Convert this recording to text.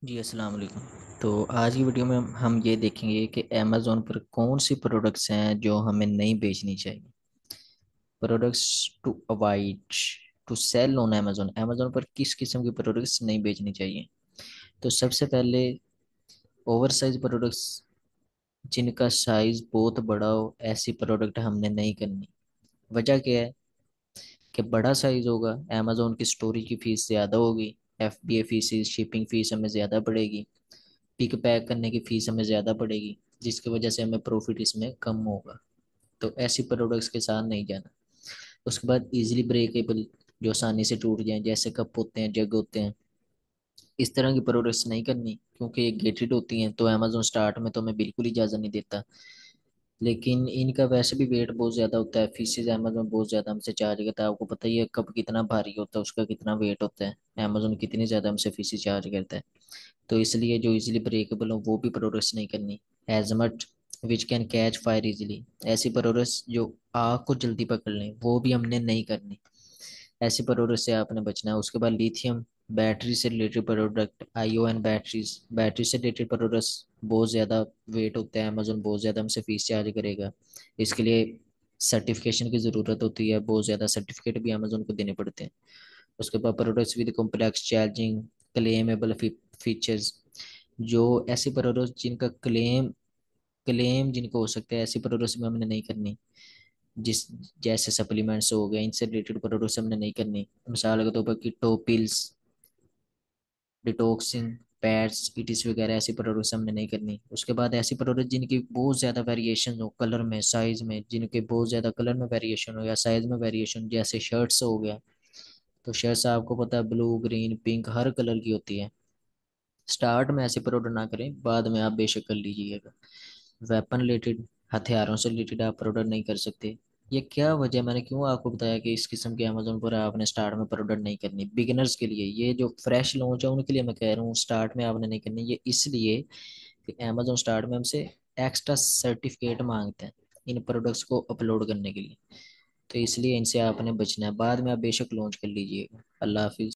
जी अस्सलाम वालेकुम। तो आज की वीडियो में हम ये देखेंगे कि अमेज़ोन पर कौन सी प्रोडक्ट्स हैं जो हमें नहीं बेचनी चाहिए। Products to avoid to sell on Amazon. Amazon पर किस किस्म की प्रोडक्ट्स नहीं बेचनी चाहिए। तो सबसे पहले ओवर साइज प्रोडक्ट्स, जिनका साइज बहुत बड़ा हो, ऐसी प्रोडक्ट हमने नहीं करनी। वजह क्या है कि बड़ा साइज होगा, अमेज़ोन की स्टोरेज की फीस ज़्यादा होगी, FBA फीस, शिपिंग फीस हमें ज़्यादा पड़ेगी, पिक पैक करने की फीस हमें ज़्यादा पड़ेगी, जिसकी वजह से हमें प्रॉफिट इसमें कम होगा। तो ऐसी प्रोडक्ट्स के साथ नहीं जाना। उसके बाद इजीली ब्रेकेबल, जो आसानी से टूट जाएं, जैसे कप होते हैं, जग होते हैं, इस तरह की प्रोडक्ट्स नहीं करनी, क्योंकि ये गेटेड होती हैं। तो अमेजोन स्टार्ट में तो हमें बिल्कुल इजाज़त नहीं देता, लेकिन इनका वैसे भी वेट बहुत ज़्यादा होता है, फीसेज अमेजोन बहुत ज़्यादा हमसे चार्ज करता है। आपको पता ही है कप कितना भारी होता है, उसका कितना वेट होता है, अमेजोन कितनी ज़्यादा हमसे फीसेज चार्ज करता है। तो इसलिए जो इजीली ब्रेकेबल हो वो भी प्रोडक्ट्स नहीं करनी। Hazmat which can catch fire easily, ऐसी प्रोडक्ट्स जो आग को जल्दी पकड़ लें वो भी हमने नहीं करनी। ऐसी प्रोडक्ट से आपने बचना है। उसके बाद लिथियम बैटरी से related product, ION batteries, battery से रिलेटेड प्रोडक्ट्स बहुत ज़्यादा वेट होता है, अमेजोन बहुत ज़्यादा हमसे फीस चार्ज करेगा। इसके लिए सर्टिफिकेशन की ज़रूरत होती है, बहुत ज़्यादा सर्टिफिकेट भी अमेजोन को देने पड़ते हैं। उसके बाद products with complex challenging claimable features, जो ऐसी प्रोडक्ट्स जिनका क्लेम जिनको हो सकता है, ऐसी प्रोडक्ट्स में हमने नहीं करनी। जिस जैसे सप्लीमेंट्स हो गए, इनसे रिलेटेड प्रोडक्ट्स हमने नहीं करनी। मिसाल के तौर पर कीटो पिल्स, डिटॉक्सिंग पैड्स, इटिस वगैरह, ऐसी प्रोडक्ट्स हमने नहीं करनी। उसके बाद ऐसी प्रोडक्ट जिनकी बहुत ज़्यादा वेरिएशन हो, कलर में, साइज में, जिनके बहुत ज़्यादा कलर में वेरिएशन हो या साइज में वेरिएशन, जैसे शर्ट्स हो गया। तो शर्ट्स आपको पता है ब्लू, ग्रीन, पिंक हर कलर की होती है। स्टार्ट में ऐसे प्रोडक्ट ना करें, बाद में आप बेशक कर लीजिएगा। वेपन रिलेटेड, हथियारों से रिलेटेड आप प्रोडक्ट नहीं कर सकते। ये क्या वजह, मैंने क्यों आपको बताया कि इस किस्म के अमेजोन पर आपने स्टार्ट में प्रोडक्ट नहीं करनी। बिगिनर्स के लिए, ये जो फ्रेश लॉन्च है उनके लिए मैं कह रहा हूँ स्टार्ट में आपने नहीं करनी। ये इसलिए कि अमेजोन स्टार्ट में हमसे एक्स्ट्रा सर्टिफिकेट मांगते हैं इन प्रोडक्ट्स को अपलोड करने के लिए। तो इसलिए इनसे आपने बचना है, बाद में आप बेशक लॉन्च कर लीजिएगा। अल्लाह हाफिज़।